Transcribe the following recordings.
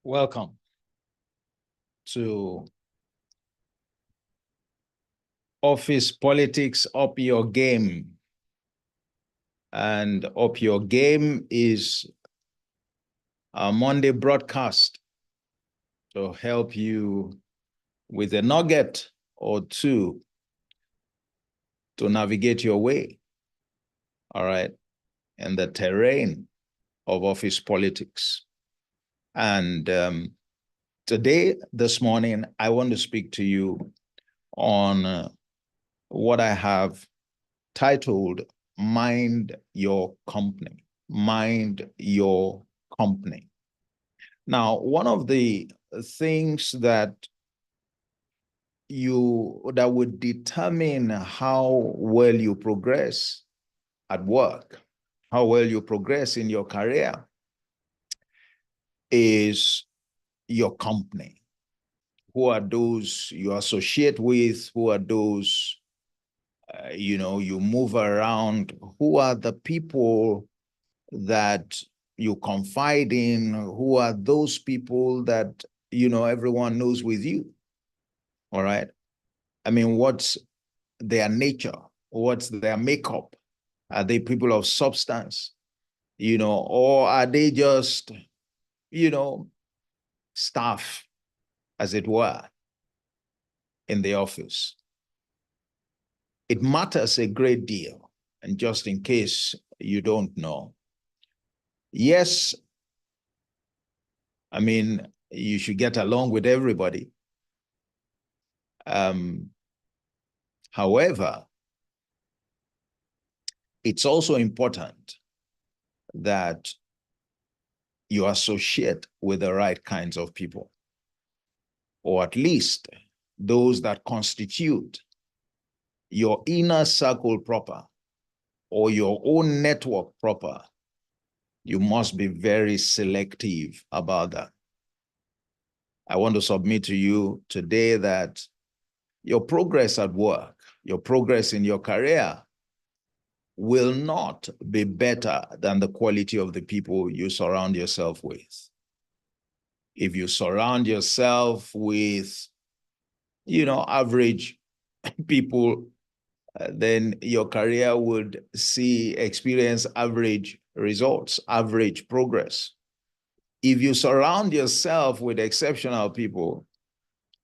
Welcome to Office Politics Up Your Game. And Up Your Game is a Monday broadcast to help you with a nugget or two to navigate your way, all right, in the terrain of office politics. And this morning, I want to speak to you on what I have titled Mind Your Company. Mind Your Company. Now, one of the things that would determine how well you progress at work, how well you progress in your career, is your company. Who are those you associate with? Who are those you move around? Who are the people that you confide in? Who are those people that everyone knows with you? All right. I mean, what's their nature? What's their makeup? Are they people of substance? Or are they just, staff, as it were, in the office? It matters a great deal. And just in case you don't know, yes, I mean, you should get along with everybody. However, it's also important that you associate with the right kinds of people, or at least those that constitute your inner circle proper, or your own network proper. You must be very selective about that. I want to submit to you today that your progress at work, your progress in your career will not be better than the quality of the people you surround yourself with. If you surround yourself with, average people, then your career would experience average results, average progress. If you surround yourself with exceptional people,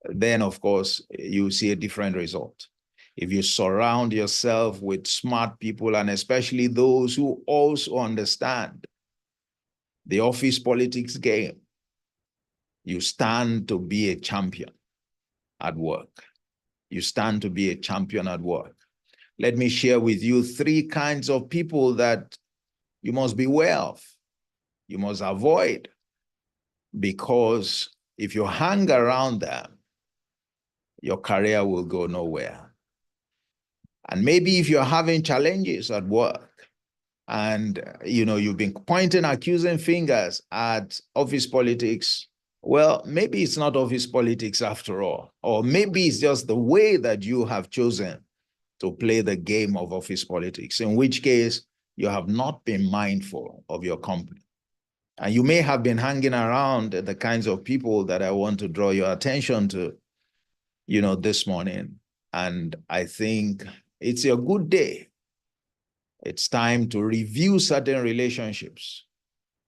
then of course you see a different result. If you surround yourself with smart people, and especially those who also understand the office politics game, you stand to be a champion at work. You stand to be a champion at work. Let me share with you 3 kinds of people that you must beware of, you must avoid, because if you hang around them, your career will go nowhere. And maybe if you're having challenges at work and you've been pointing accusing fingers at office politics, well, maybe it's not office politics after all, or maybe it's just the way that you have chosen to play the game of office politics, in which case you have not been mindful of your company. And you may have been hanging around the kinds of people that I want to draw your attention to, this morning. And I think it's a good day. It's time to review certain relationships.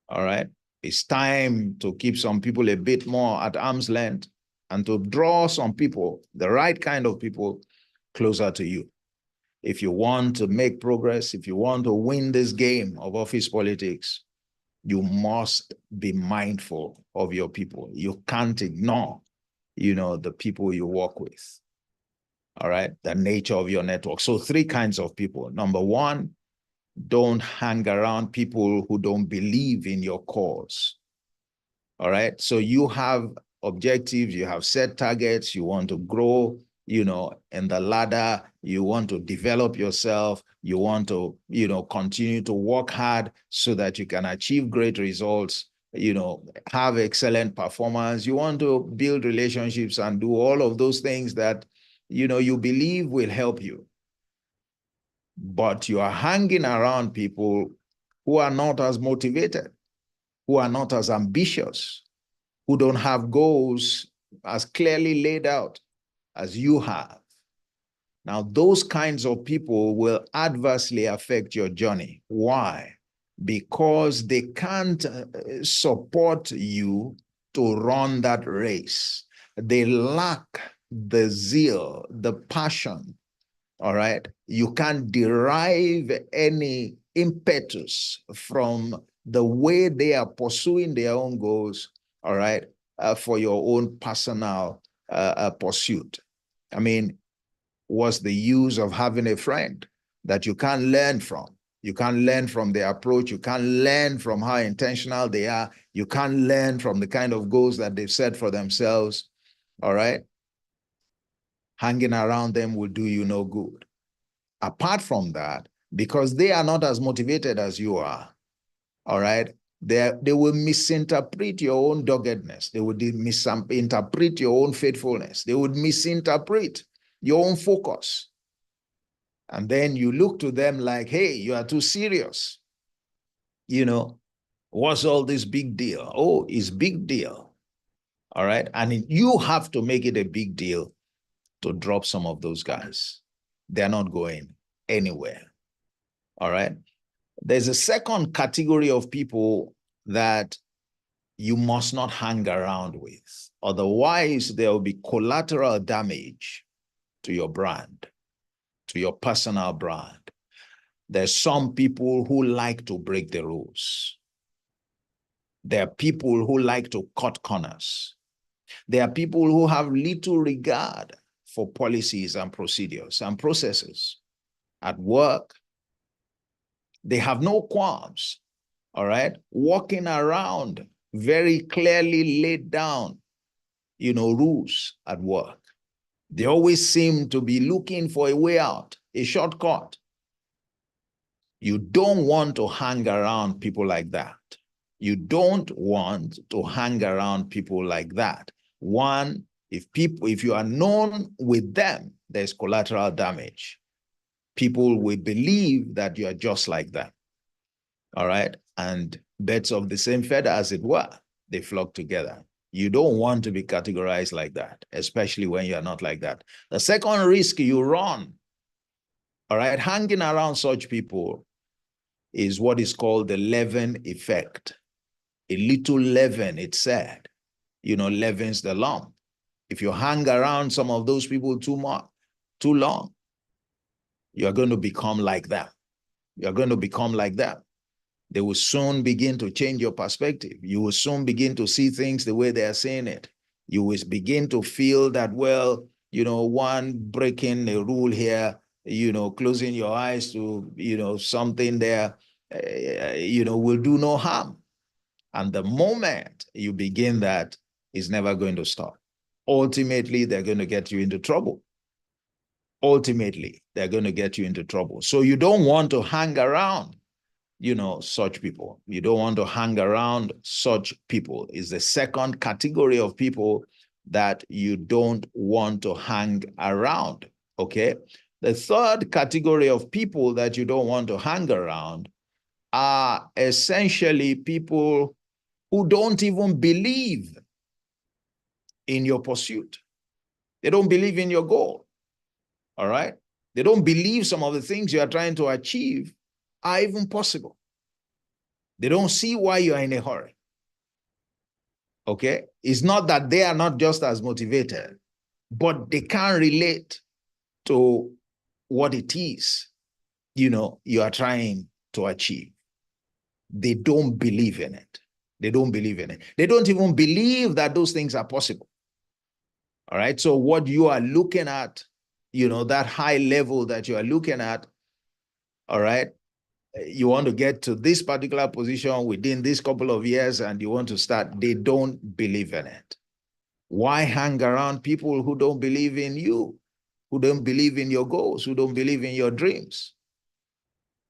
All right. It's time to keep some people a bit more at arm's length and to draw some people, the right kind of people, closer to you. If you want to make progress, if you want to win this game of office politics, you must be mindful of your people. You can't ignore, the people you work with. All right, the nature of your network. So 3 kinds of people. Number 1, don't hang around people who don't believe in your cause. All right, so you have objectives, you have set targets, you want to grow, in the ladder, you want to develop yourself, you want to, continue to work hard so that you can achieve great results, have excellent performance. You want to build relationships and do all of those things that, you believe will help you. But you are hanging around people who are not as motivated, who are not as ambitious, who don't have goals as clearly laid out as you have. Now, those kinds of people will adversely affect your journey. Why? Because they can't support you to run that race. They lack the zeal, the passion. All right. You can't derive any impetus from the way they are pursuing their own goals. All right. For your own personal pursuit. I mean, what's the use of having a friend that you can't learn from? You can't learn from their approach. You can't learn from how intentional they are. You can't learn from the kind of goals that they've set for themselves. All right. Hanging around them will do you no good. Apart from that, because they are not as motivated as you are, all right, they will misinterpret your own doggedness. They would misinterpret your own faithfulness. They would misinterpret your own focus. And then you look to them like, hey, you are too serious. You know, what's all this big deal? Oh, it's big deal. All right. And you have to make it a big deal to drop some of those guys. They're not going anywhere. All right. There's a second category of people that you must not hang around with. Otherwise, there will be collateral damage to your brand, to your personal brand. There's some people who like to break the rules. There are people who like to cut corners. There are people who have little regard for policies and procedures and processes at work. They have no qualms, all right, walking around very clearly laid down, rules at work. They always seem to be looking for a way out, a shortcut. You don't want to hang around people like that. You don't want to hang around people like that. One, if you are known with them, there's collateral damage. People will believe that you are just like them. All right. And birds of the same feather, as it were, they flock together. You don't want to be categorized like that, especially when you are not like that. The second risk you run, all right, hanging around such people is what is called the leaven effect. A little leaven, it said, leavens the lump. If you hang around some of those people too long, you're going to become like that. You're going to become like that. They will soon begin to change your perspective. You will soon begin to see things the way they are seeing it. You will begin to feel that, well, one breaking a rule here, closing your eyes to, something there, will do no harm. And the moment you begin that, it's never going to stop. Ultimately, they're going to get you into trouble. Ultimately, they're going to get you into trouble. So you don't want to hang around such people. You don't want to hang around such people. Is the second category of people that you don't want to hang around, okay? The third category of people that you don't want to hang around are essentially people who don't even believe in your pursuit. They don't believe in your goal, all right? They don't believe some of the things you are trying to achieve are even possible. They don't see why you are in a hurry. Okay? It's not that they are not just as motivated, but they can't relate to what it is, you are trying to achieve. They don't believe in it. They don't believe in it. They don't even believe that those things are possible. All right? So what you are looking at, that high level that you are looking at, all right, you want to get to this particular position within this couple of years and you want to start, they don't believe in it. Why hang around people who don't believe in you, who don't believe in your goals, who don't believe in your dreams?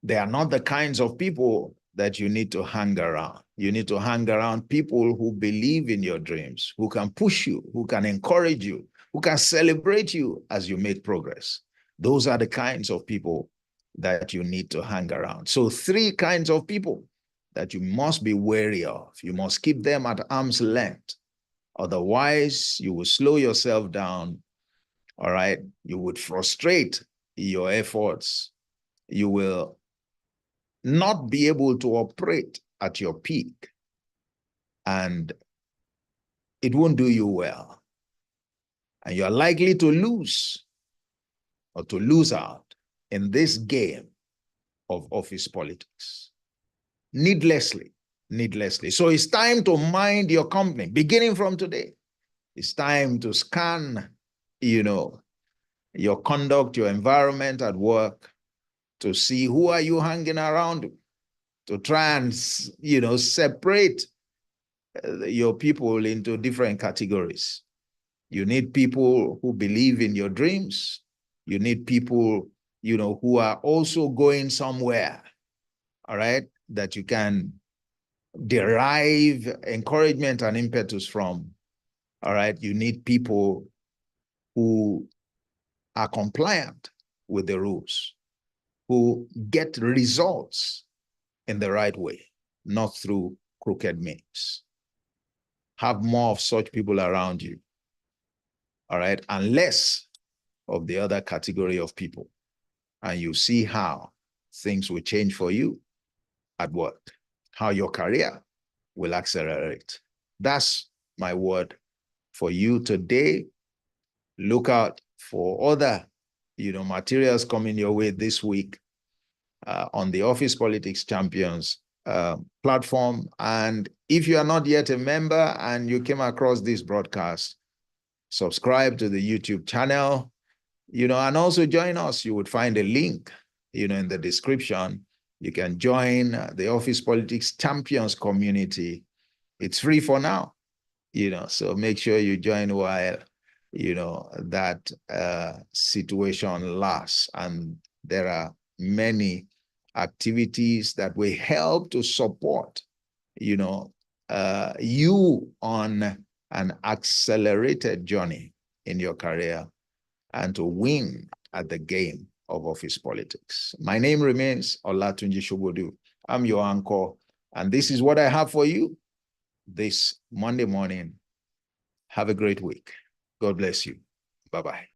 They are not the kinds of people that you need to hang around. You need to hang around people who believe in your dreams, who can push you, who can encourage you, who can celebrate you as you make progress. Those are the kinds of people that you need to hang around. So 3 kinds of people that you must be wary of. You must keep them at arm's length. Otherwise, you will slow yourself down, all right? You would frustrate your efforts. You will not be able to operate at your peak, and it won't do you well. And you're likely to lose or to lose out in this game of office politics. Needlessly. So it's time to mind your company, beginning from today. It's time to scan, your conduct, your environment at work, to see who are you hanging around, to try and, separate your people into different categories. You need people who believe in your dreams. You need people, who are also going somewhere, all right, that you can derive encouragement and impetus from, all right? You need people who are compliant with the rules, who get results in the right way, not through crooked means. Have more of such people around you, all right? And less of the other category of people. And you see how things will change for you at work, how your career will accelerate. That's my word for you today. Look out for other, materials coming your way this week on the Office Politics Champions platform. And if you are not yet a member and you came across this broadcast, subscribe to the YouTube channel, and also join us. You would find a link, in the description. You can join the Office Politics Champions community. It's free for now, so make sure you join while, that situation lasts. And there are many activities that will help to support, you on an accelerated journey in your career and to win at the game of office politics. My name remains Olatunji Shobodu. I'm your anchor, and this is what I have for you this Monday morning. Have a great week. God bless you. Bye-bye.